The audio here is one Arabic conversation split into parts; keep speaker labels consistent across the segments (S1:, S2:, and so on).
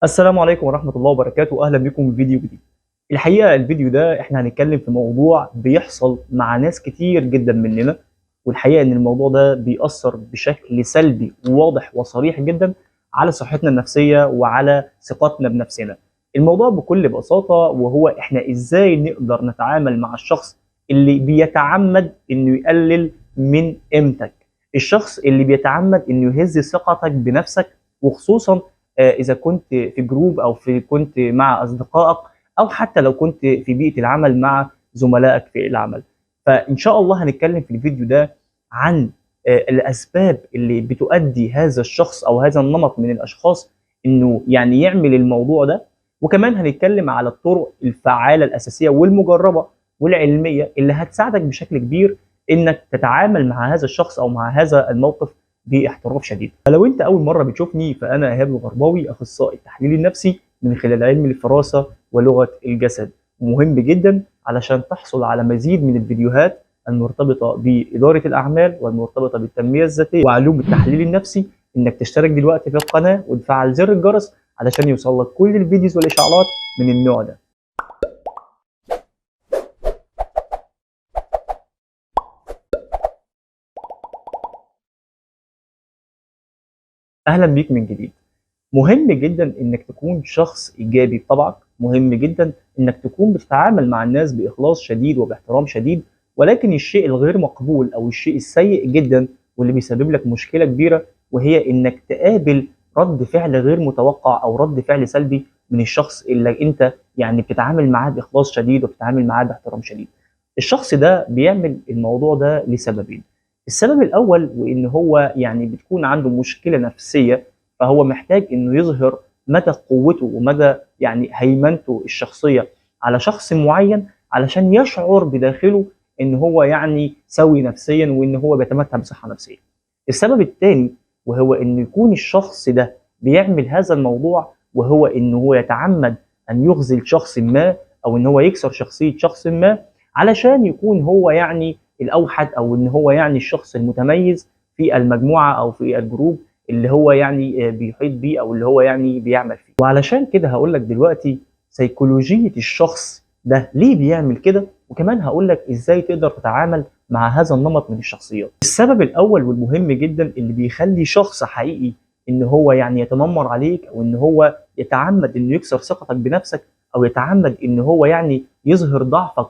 S1: السلام عليكم ورحمة الله وبركاته، أهلا بكم في فيديو جديد. الحقيقة الفيديو ده احنا هنتكلم في موضوع بيحصل مع ناس كتير جدا مننا، والحقيقة إن الموضوع ده بيأثر بشكل سلبي وواضح وصريح جدا على صحتنا النفسية وعلى ثقتنا بنفسنا. الموضوع بكل بساطة وهو احنا إزاي نقدر نتعامل مع الشخص اللي بيتعمد إنه يقلل من قيمتك، الشخص اللي بيتعمد إنه يهز ثقتك بنفسك، وخصوصا اذا كنت في جروب او كنت مع اصدقائك، او حتى لو كنت في بيئه العمل مع زملائك في العمل. فان شاء الله هنتكلم في الفيديو ده عن الاسباب اللي بتؤدي هذا الشخص او هذا النمط من الاشخاص انه يعني يعمل الموضوع ده، وكمان هنتكلم على الطرق الفعاله الاساسيه والمجربه والعلميه اللي هتساعدك بشكل كبير انك تتعامل مع هذا الشخص او مع هذا الموقف باحتراف شديد. فلو انت اول مره بتشوفني فانا ايهاب الغرباوي، اخصائي التحليل النفسي من خلال علم الفراسه ولغه الجسد. مهم جدا علشان تحصل على مزيد من الفيديوهات المرتبطه باداره الاعمال والمرتبطه بالتنميه الذاتيه وعلوم التحليل النفسي، انك تشترك دلوقتي في القناه وتفعل زر الجرس علشان يوصل لك كل الفيديوز والاشعارات من النوع ده. اهلا بيك من جديد. مهم جدا انك تكون شخص ايجابي بطبعك، مهم جدا انك تكون بتتعامل مع الناس باخلاص شديد وباحترام شديد، ولكن الشيء الغير مقبول او الشيء السيء جدا واللي بيسبب لك مشكله كبيره وهي انك تقابل رد فعل غير متوقع او رد فعل سلبي من الشخص اللي انت يعني بتتعامل معاه باخلاص شديد وبتتعامل معاه باحترام شديد. الشخص ده بيعمل الموضوع ده لسببين. السبب الاول وان هو يعني بتكون عنده مشكله نفسيه، فهو محتاج انه يظهر مدى قوته ومدى يعني هيمنته الشخصيه على شخص معين علشان يشعر بداخله ان هو يعني سوي نفسيا وان هو بيتمتع بصحه نفسيه. السبب الثاني وهو انه يكون الشخص ده بيعمل هذا الموضوع وهو انه هو يتعمد ان يخذل شخص ما او ان هو يكسر شخصيه شخص ما علشان يكون هو يعني الاوحد او ان هو يعني الشخص المتميز في المجموعه او في الجروب اللي هو يعني بيحيط بيه او اللي هو يعني بيعمل فيه. وعلشان كده هقول لك دلوقتي سيكولوجية الشخص ده ليه بيعمل كده، وكمان هقول لك ازاي تقدر تتعامل مع هذا النمط من الشخصيات. السبب الاول والمهم جدا اللي بيخلي شخص حقيقي ان هو يعني يتنمر عليك او ان هو يتعمد انه يكسر ثقتك بنفسك او يتعمد ان هو يعني يظهر ضعفك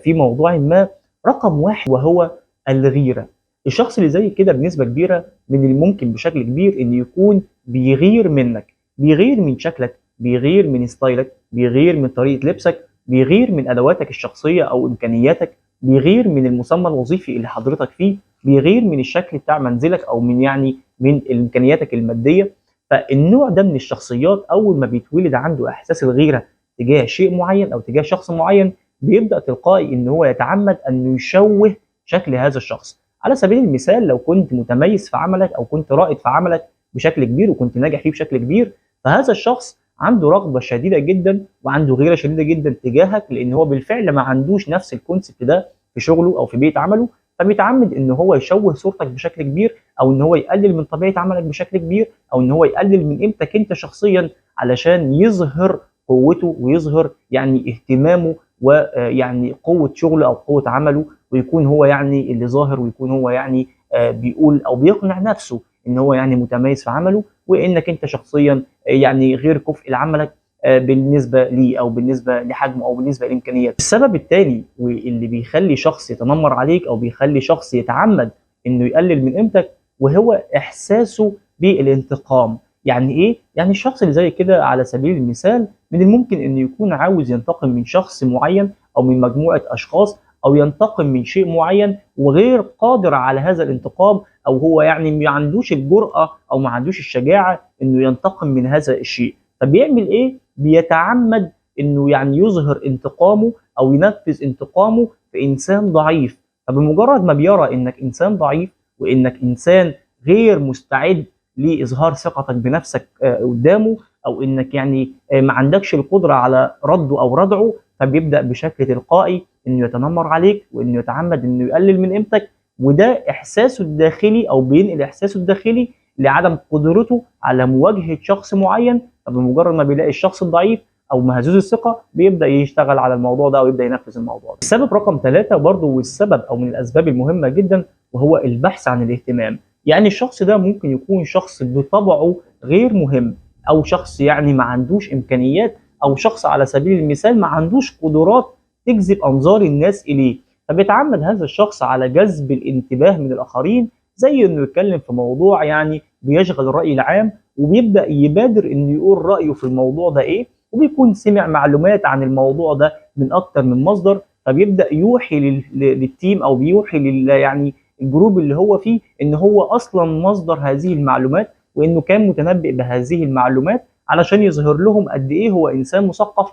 S1: في موضوع ما، رقم واحد وهو الغيرة. الشخص اللي زي كده بنسبة كبيرة من الممكن بشكل كبير ان يكون بيغير منك، بيغير من شكلك، بيغير من ستايلك، بيغير من طريقة لبسك، بيغير من ادواتك الشخصية او امكانياتك، بيغير من المسمى الوظيفي اللي حضرتك فيه، بيغير من الشكل بتاع منزلك او من يعني من امكانياتك المادية. فالنوع ده من الشخصيات اول ما بيتولد عنده احساس الغيرة تجاه شيء معين او تجاه شخص معين، بيبدأ تلقائي ان هو يتعمد انه يشوه شكل هذا الشخص. على سبيل المثال لو كنت متميز في عملك او كنت رائد في عملك بشكل كبير وكنت ناجح فيه بشكل كبير، فهذا الشخص عنده رغبه شديده جدا وعنده غيره شديده جدا تجاهك، لان هو بالفعل ما عندوش نفس الكونسبت ده في شغله او في بيئه عمله، فبيتعمد ان هو يشوه صورتك بشكل كبير او ان هو يقلل من طبيعه عملك بشكل كبير او ان هو يقلل من قيمتك انت شخصيا علشان يظهر قوته ويظهر يعني اهتمامه ويعني قوه شغله او قوه عمله، ويكون هو يعني اللي ظاهر ويكون هو يعني بيقول او بيقنع نفسه ان هو يعني متميز في عمله وانك انت شخصيا يعني غير كفء لعملك بالنسبه ليه او بالنسبه لحجمه او بالنسبه لامكانياته. السبب الثاني واللي بيخلي شخص يتنمر عليك او بيخلي شخص يتعمد انه يقلل من قيمتك وهو احساسه بالانتقام. يعني ايه؟ يعني الشخص اللي زي كده على سبيل المثال من الممكن انه يكون عاوز ينتقم من شخص معين او من مجموعه اشخاص او ينتقم من شيء معين وغير قادر على هذا الانتقام، او هو يعني ما عندوش الجرأة او ما عندوش الشجاعة انه ينتقم من هذا الشيء. فبيعمل ايه؟ بيتعمد انه يعني يظهر انتقامه او ينفذ انتقامه في انسان ضعيف. فبمجرد ما بيرى انك انسان ضعيف وانك انسان غير مستعد لاظهار ثقتك بنفسك قدامه، او انك يعني ما عندكش القدرة على رده او ردعه، فبيبدأ بشكل تلقائي انه يتنمر عليك وانه يتعمد انه يقلل من قيمتك. وده احساسه الداخلي او بينقل احساسه الداخلي لعدم قدرته على مواجهه شخص معين فبمجرد ما بيلاقي الشخص الضعيف او مهزوز الثقه بيبدا يشتغل على الموضوع ده او يبدا ينفذ الموضوع ده. السبب رقم 3 برضه، والسبب او من الاسباب المهمه جدا، وهو البحث عن الاهتمام. يعني الشخص ده ممكن يكون شخص بطبعه غير مهم، او شخص يعني ما عندوش امكانيات، او شخص على سبيل المثال ما عندوش قدرات تجذب انظار الناس اليه، فبيتعمد هذا الشخص على جذب الانتباه من الاخرين، زي انه يتكلم في موضوع يعني بيشغل الراي العام، وبيبدا يبادر انه يقول رايه في الموضوع ده ايه، وبيكون سمع معلومات عن الموضوع ده من اكتر من مصدر، فبيبدا يوحي للتيم، او بيوحي يعني الجروب اللي هو فيه ان هو اصلا مصدر هذه المعلومات، وانه كان متنبئ بهذه المعلومات علشان يظهر لهم قد ايه هو انسان مثقف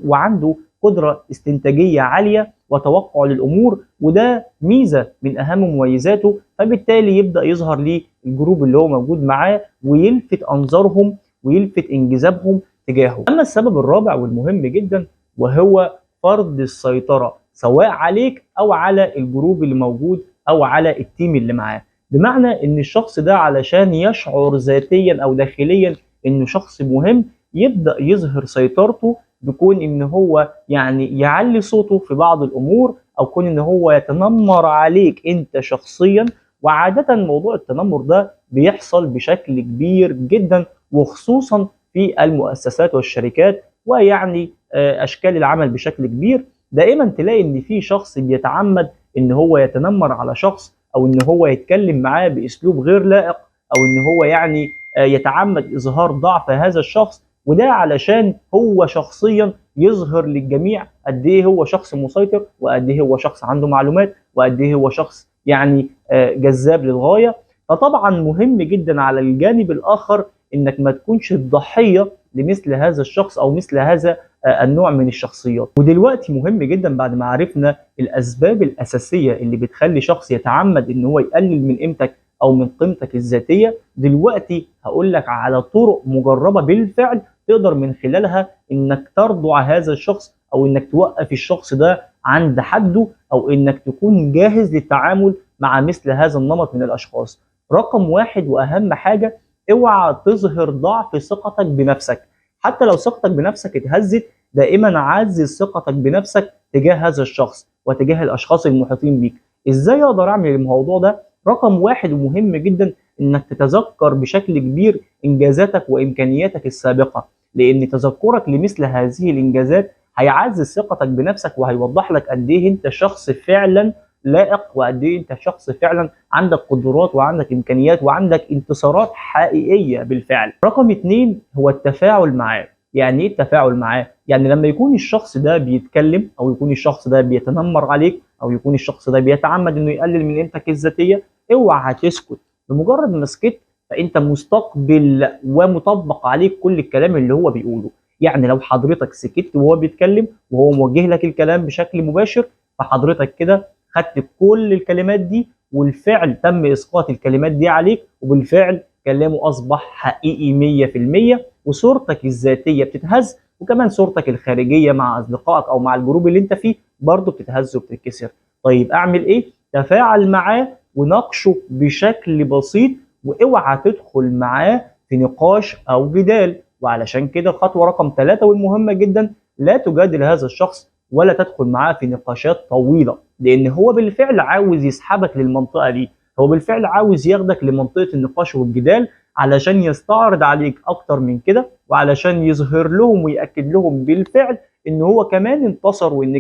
S1: وعنده قدره استنتاجيه عاليه وتوقع للامور، وده ميزه من اهم مميزاته، فبالتالي يبدا يظهر ليه الجروب اللي هو موجود معاه ويلفت انظارهم ويلفت انجذابهم تجاهه. اما السبب الرابع والمهم جدا، وهو فرض السيطره سواء عليك او على الجروب اللي موجود او على التيم اللي معاه. بمعنى ان الشخص ده علشان يشعر ذاتيا او داخليا انه شخص مهم، يبدا يظهر سيطرته بكون ان هو يعني يعلي صوته في بعض الامور، او كون ان هو يتنمر عليك انت شخصيا. وعاده موضوع التنمر ده بيحصل بشكل كبير جدا، وخصوصا في المؤسسات والشركات، ويعني اشكال العمل بشكل كبير. دائما تلاقي ان في شخص بيتعمد ان هو يتنمر على شخص، او ان هو يتكلم معاه باسلوب غير لائق، او ان هو يعني يتعمد اظهار ضعف هذا الشخص، وده علشان هو شخصيا يظهر للجميع قد ايه هو شخص مسيطر، وقد ايه هو شخص عنده معلومات، وقد ايه هو شخص يعني جذاب للغايه. فطبعا مهم جدا على الجانب الاخر انك ما تكونش الضحيه لمثل هذا الشخص او مثل هذا النوع من الشخصيات. ودلوقتي مهم جدا بعد ما عرفنا الاسباب الاساسيه اللي بتخلي شخص يتعمد ان هو يقلل من قيمتك او من قيمتك الذاتيه، دلوقتي هقول لك على طرق مجربه بالفعل تقدر من خلالها انك ترضع هذا الشخص، او انك توقف الشخص ده عند حده، او انك تكون جاهز للتعامل مع مثل هذا النمط من الاشخاص. رقم واحد واهم حاجه، اوعى تظهر ضعف ثقتك بنفسك. حتى لو ثقتك بنفسك اتهزت، دائما عزز ثقتك بنفسك تجاه هذا الشخص وتجاه الاشخاص المحيطين بيك. ازاي اقدر اعمل الموضوع ده؟ رقم واحد ومهم جدا، انك تتذكر بشكل كبير انجازاتك وامكانياتك السابقه، لان تذكرك لمثل هذه الانجازات هيعزز ثقتك بنفسك، وهيوضح لك قد ايه انت شخص فعلا لائق، وقد ايه انت شخص فعلا عندك قدرات وعندك امكانيات وعندك انتصارات حقيقيه بالفعل. رقم اتنين هو التفاعل معاه. يعني ايه التفاعل معاه؟ يعني لما يكون الشخص ده بيتكلم، او يكون الشخص ده بيتنمر عليك، او يكون الشخص ده بيتعمد انه يقلل من قيمتك الذاتيه، اوعى تسكت. بمجرد ما سكت فانت مستقبل ومطبق عليك كل الكلام اللي هو بيقوله. يعني لو حضرتك سكت وهو بيتكلم وهو موجه لك الكلام بشكل مباشر، فحضرتك كده خدت كل الكلمات دي، والفعل تم اسقاط الكلمات دي عليك، وبالفعل كلامه اصبح حقيقي 100%، وصورتك الذاتيه بتتهز، وكمان صورتك الخارجيه مع اصدقائك او مع الجروب اللي انت فيه برضه بتتهز وبتتكسر. طيب اعمل ايه؟ تفاعل معاه وناقشه بشكل بسيط، واوعى تدخل معاه في نقاش او جدال. وعلشان كده خطوه رقم 3 والمهمه جدا، لا تجادل هذا الشخص ولا تدخل معاه في نقاشات طويله، لان هو بالفعل عاوز يسحبك للمنطقه دي، هو بالفعل عاوز ياخدك لمنطقه النقاش والجدال علشان يستعرض عليك اكتر من كده، وعلشان يظهر لهم ويأكد لهم بالفعل ان هو كمان انتصر، وان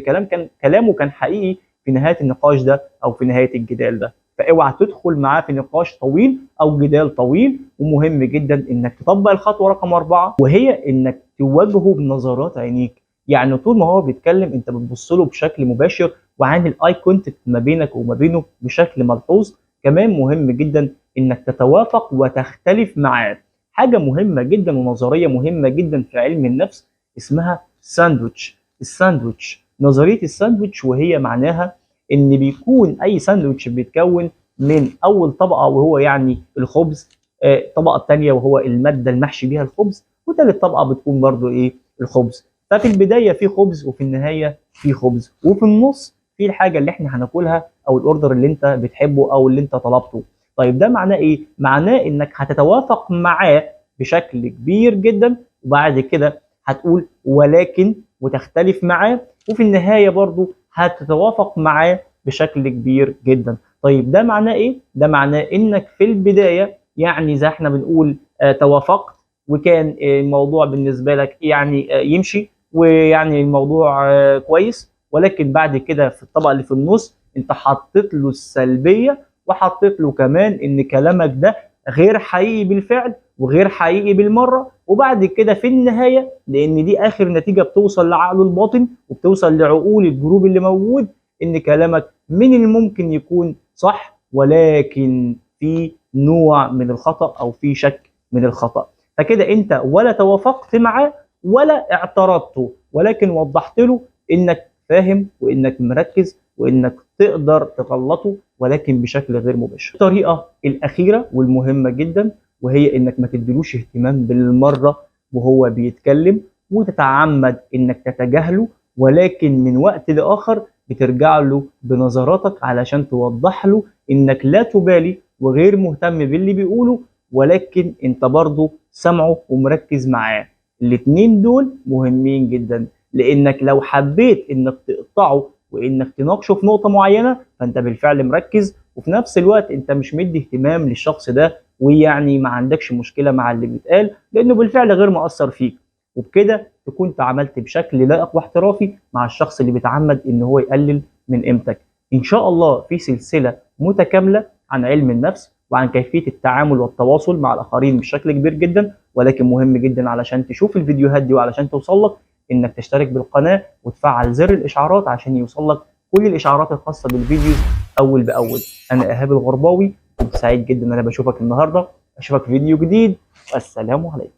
S1: كلامه كان حقيقي في نهايه النقاش ده او في نهايه الجدال ده. فاوعى تدخل معاه في نقاش طويل او جدال طويل. ومهم جدا انك تطبق الخطوه رقم 4، وهي انك تواجهه بنظرات عينيك. يعني طول ما هو بيتكلم انت بتبص له بشكل مباشر، وعامل اي كونتاكت ما بينك وما بينه بشكل ملحوظ. كمان مهم جدا انك تتوافق وتختلف معاه. حاجه مهمه جدا ونظريه مهمه جدا في علم النفس اسمها ساندويتش. الساندويتش، نظريه الساندويتش، وهي معناها ان بيكون اي ساندويتش بيتكون من اول طبقه وهو يعني الخبز، الطبقه الثانيه وهو الماده المحشي بيها الخبز، وثالث طبقه بتكون برضو ايه؟ الخبز. ففي البدايه في خبز، وفي النهايه في خبز، وفي النص في الحاجه اللي احنا هناكلها او الاوردر اللي انت بتحبه او اللي انت طلبته. طيب ده معناه ايه؟ معناه انك هتتوافق معاه بشكل كبير جدا وبعد كده هتقول ولكن وتختلف معاه، وفي النهايه برضو هتتوافق معاه بشكل كبير جدا. طيب ده معناه ايه؟ ده معناه انك في البدايه يعني زي احنا بنقول توافقت، وكان الموضوع بالنسبه لك يعني يمشي، ويعني الموضوع كويس، ولكن بعد كده في الطبقه اللي في النص انت حطيت له السلبيه، وحطيت له كمان ان كلامك ده غير حقيقي بالفعل وغير حقيقي بالمره. وبعد كده في النهايه، لان دي اخر نتيجه بتوصل لعقله الباطن وبتوصل لعقول الجروب اللي موجود، ان كلامك من الممكن يكون صح، ولكن في نوع من الخطا او في شك من الخطا. فكده انت ولا توافقت معاه ولا اعترضته، ولكن وضحت له انك فاهم وانك مركز وانك تقدر تغلطه، ولكن بشكل غير مباشر. الطريقه الاخيره والمهمه جدا، وهي انك ما تديلوش اهتمام بالمره وهو بيتكلم، وتتعمد انك تتجاهله، ولكن من وقت لاخر بترجع له بنظراتك علشان توضح له انك لا تبالي وغير مهتم باللي بيقوله، ولكن انت برضه سامعه ومركز معاه. الاتنين دول مهمين جدا، لانك لو حبيت انك تقطعه وانك تناقشه في نقطه معينه، فانت بالفعل مركز، وفي نفس الوقت انت مش مدي اهتمام للشخص ده، ويعني ما عندكش مشكله مع اللي بيتقال لانه بالفعل غير مؤثر فيك. وبكده تكون تعاملت بشكل لائق واحترافي مع الشخص اللي بيتعمد ان هو يقلل من قيمتك. ان شاء الله في سلسله متكامله عن علم النفس وعن كيفيه التعامل والتواصل مع الاخرين بشكل كبير جدا، ولكن مهم جدا علشان تشوف الفيديوهات دي وعلشان توصل لك انك تشترك بالقناه وتفعل زر الاشعارات عشان يوصل لك كل الاشعارات الخاصه بالفيديوز اول باول. انا ايهاب الغرباوي، كنت سعيد جدا ان انا بشوفك النهارده، اشوفك في فيديو جديد، والسلام عليكم.